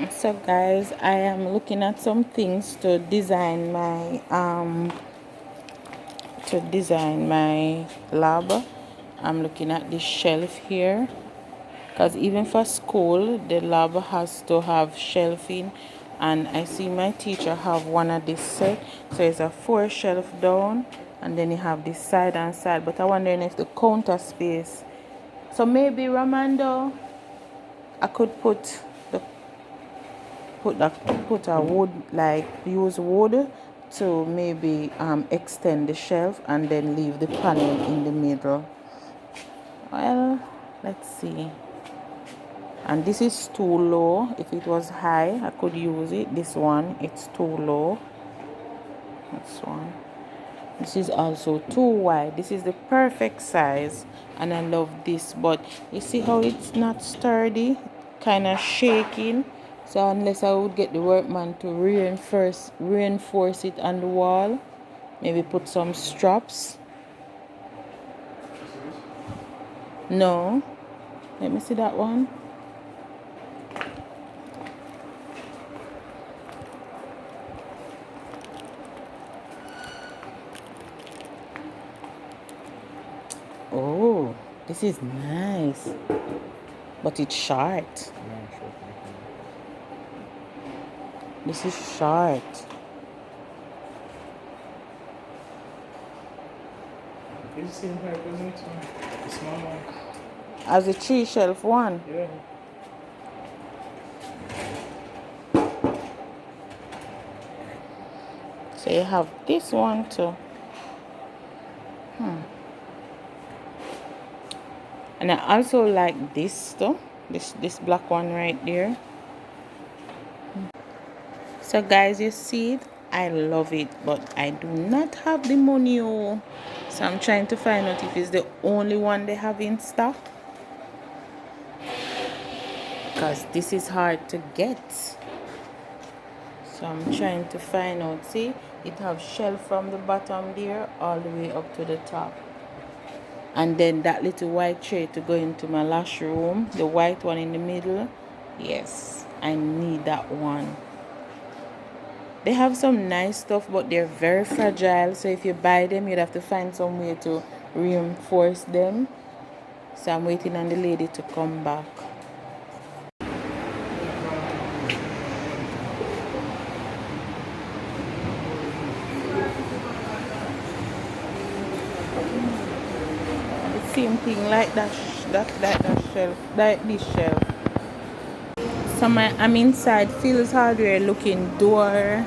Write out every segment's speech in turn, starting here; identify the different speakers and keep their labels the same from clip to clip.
Speaker 1: So guys, I am looking at some things to design my lab. I'm looking at this shelf here because even for school the lab has to have shelving, and I see my teacher have one of this set, so it's a 4 shelf down, and then you have this side and side. But I wondering if the counter space, so maybe Ramando, I could the put a wood, like use wood to maybe extend the shelf and then leave the panel in the middle. Well, let's see. And this is too low. If it was high, I could use it. This one, it's too low. This one, this is also too wide. This is the perfect size, and I love this. But you see how it's not sturdy, kind of shaking. So unless I would get the workman to reinforce it on the wall, maybe put some straps. No, let me see that one. Oh, this is nice, but it's short. This is short.
Speaker 2: It's the same height as next one, the small one.
Speaker 1: As a 3 shelf one.
Speaker 2: Yeah.
Speaker 1: So you have this one too. And I also like this too. This black one right there. So guys, you see it? I love it, but I do not have the money. Oh. So I'm trying to find out if it's the only one they have in stock, because this is hard to get. So I'm trying to find out. See, it have shelf from the bottom there all the way up to the top, and then that little white tray to go into my lash room, the white one in the middle. Yes, I need that one. They have some nice stuff, but they're very fragile, so if you buy them you'd have to find some way to reinforce them. So I'm waiting on the lady to come back. The same thing like that shelf, like this shelf. So I'm inside Phil's Hardware looking door.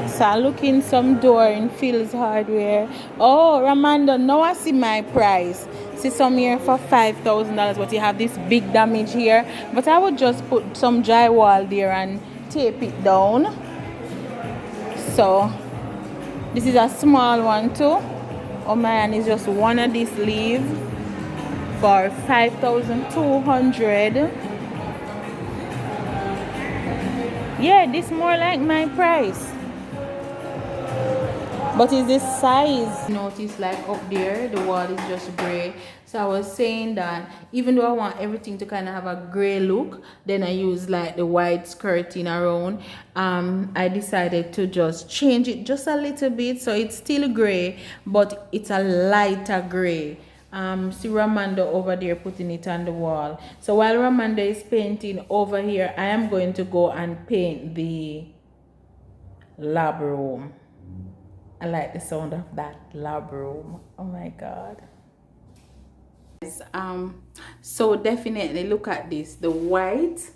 Speaker 1: So I looking some door in Phil's Hardware. Oh, Ramando, now I see my price. See some here for $5,000, but you have this big damage here. But I would just put some drywall there and tape it down. So this is a small one too. Oh man, it's just one of these leave for 5,200. Yeah, this more like my price. But is this size? Notice like up there the wall is just gray. So I was saying that even though I want everything to kind of have a gray look, then I use like the white skirting around. I decided to just change it just a little bit, so it's still gray, but it's a lighter gray. See Ramando over there putting it on the wall. So while Ramando is painting over here, I am going to go and paint the lab room. I like the sound of that lab room. Oh my god. So definitely look at this, the white.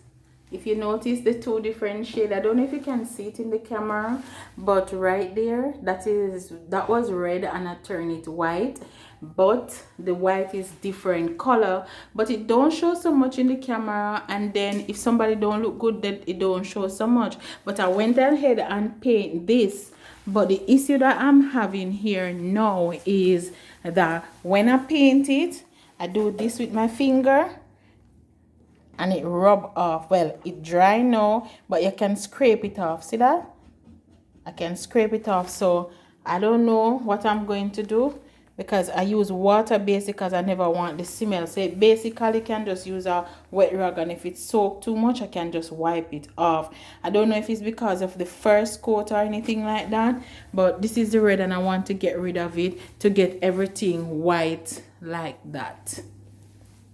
Speaker 1: If you notice the two different shades, I don't know if you can see it in the camera, but right there, that was red and I turn it white, but the white is different color, but it don't show so much in the camera, and then if somebody don't look good, then it don't show so much. But I went ahead and paint this. But the issue that I'm having here now is that when I paint it, I do this with my finger and it rub off. Well, it dry now, but you can scrape it off. See that? I can scrape it off. So I don't know what I'm going to do. because I use water based because I never want the smell. So it basically can just use a wet rag, and if it's soaked too much I can just wipe it off. I don't know if it's because of the first coat or anything like that, but this is the red and I want to get rid of it to get everything white like that.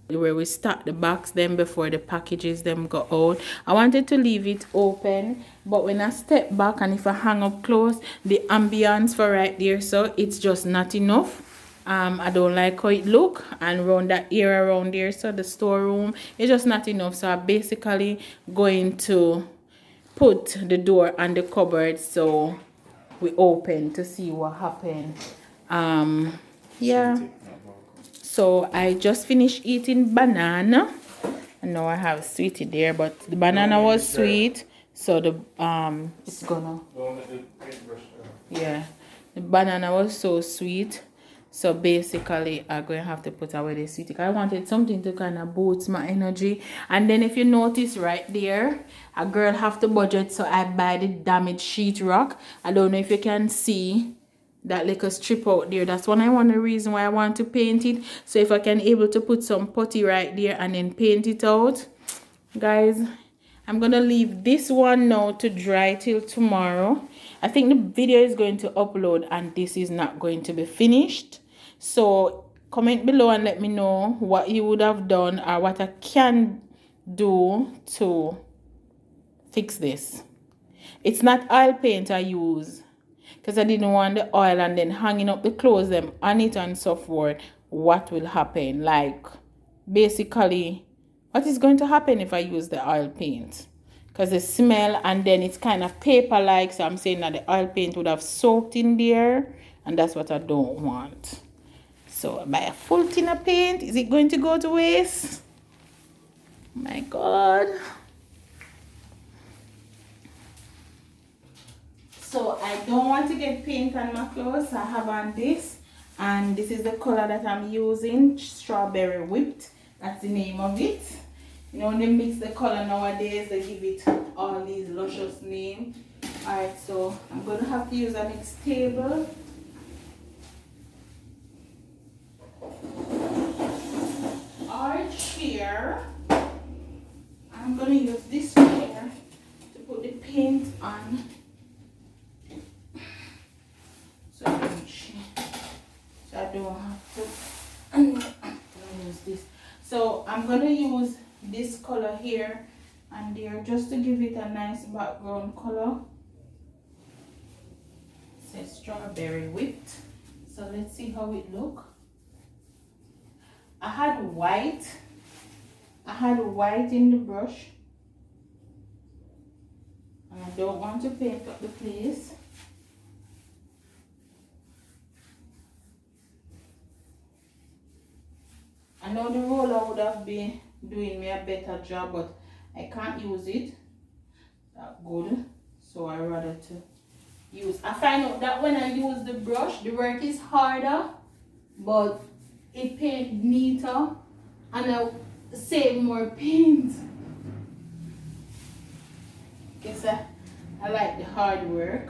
Speaker 1: Where we stack the box then before the packages them go out. I wanted to leave it open, but when I step back and if I hang up close, the ambience for right there, so it's just not enough. I don't like how it look, and around that area around there, so the storeroom, it's just not enough. So I'm basically going to put the door and the cupboard so we open to see what happened. Yeah. So I just finished eating banana. And now I have sweetie there, but the banana was sweet. So the it's gonna, yeah, the banana was so sweet. So basically I'm going to have to put away the sweetie. I wanted something to kind of boost my energy. And then if you notice right there, a girl have to budget, so I buy the damaged sheetrock. I don't know if you can see that little strip out there. That's one of the reasons why I want to paint it. So if I can able to put some putty right there and then paint it out, guys, I'm gonna leave this one now to dry till tomorrow. I think the video is going to upload and this is not going to be finished. So comment below and let me know what you would have done or what I can do to fix this. It's not oil paint I use, because I didn't want the oil and then hanging up the clothes them on it and so forth. What will happen? Like, basically, what is going to happen if I use the oil paint? Because the smell, and then it's kind of paper-like, so I'm saying that the oil paint would have soaked in there, and that's what I don't want. So, buy a full tin of paint. Is it going to go to waste? My God. So I don't want to get paint on my clothes. I have on this, and this is the color that I'm using, strawberry whipped. That's the name of it. You know, when they mix the color nowadays, they give it all these luscious names. Alright, so I'm going to have to use a mixed table. Or chair. I'm going to use this chair to put the paint on. So I don't have to. I'm gonna use this. So I'm gonna use this color here and there just to give it a nice background color. It says strawberry whipped. So let's see how it look. I had white in the brush, and I don't want to paint up the place. I know the roller would have been doing me a better job, but I can't use it that good, so I rather to use. I find out that when I use the brush, the work is harder, but it paints neater, and I save more paint. Guess I like the hard work.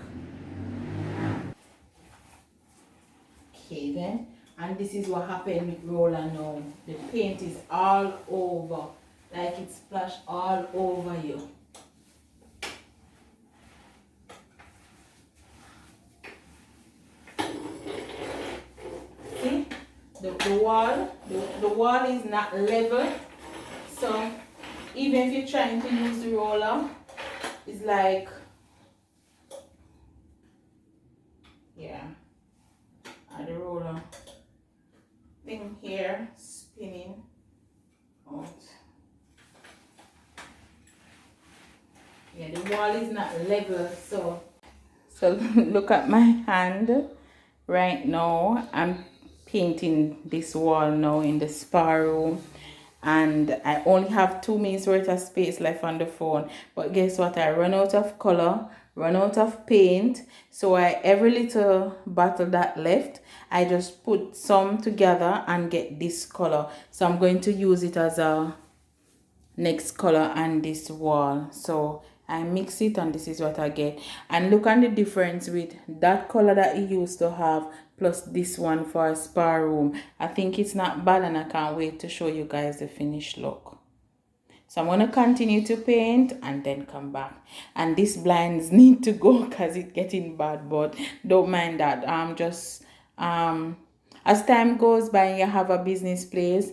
Speaker 1: Okay then. And this is what happened with roller now. The paint is all over. Like it splashed all over you. See? The wall is not level. So even if you're trying to use the roller, it's like, yeah. And the roller thing here spinning out. Yeah, the wall is not level, so look at my hand right now. I'm painting this wall now in the spa room, and I only have 2 minutes worth of space left on the phone. But guess what? I run out of color, run out of paint, so every little bottle that left, I just put some together and get this color. So I'm going to use it as a next color on this wall. So I mix it and this is what I get. And look at the difference with that color that he used to have plus this one for a spa room. I think it's not bad and I can't wait to show you guys the finished look. So I'm going to continue to paint and then come back. And these blinds need to go because it's getting bad, but don't mind that. As time goes by and you have a business place,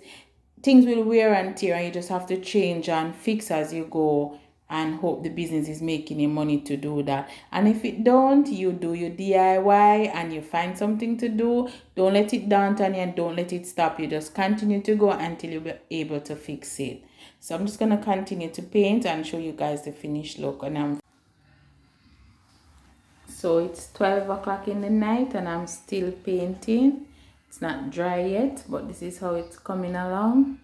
Speaker 1: things will wear and tear and you just have to change and fix as you go and hope the business is making you money to do that. And if it don't, you do your DIY and you find something to do. Don't let it daunt on you and don't let it stop you. Just continue to go until you're able to fix it. So I'm just going to continue to paint and show you guys the finished look. So it's 12 o'clock in the night and I'm still painting. It's not dry yet, but this is how it's coming along.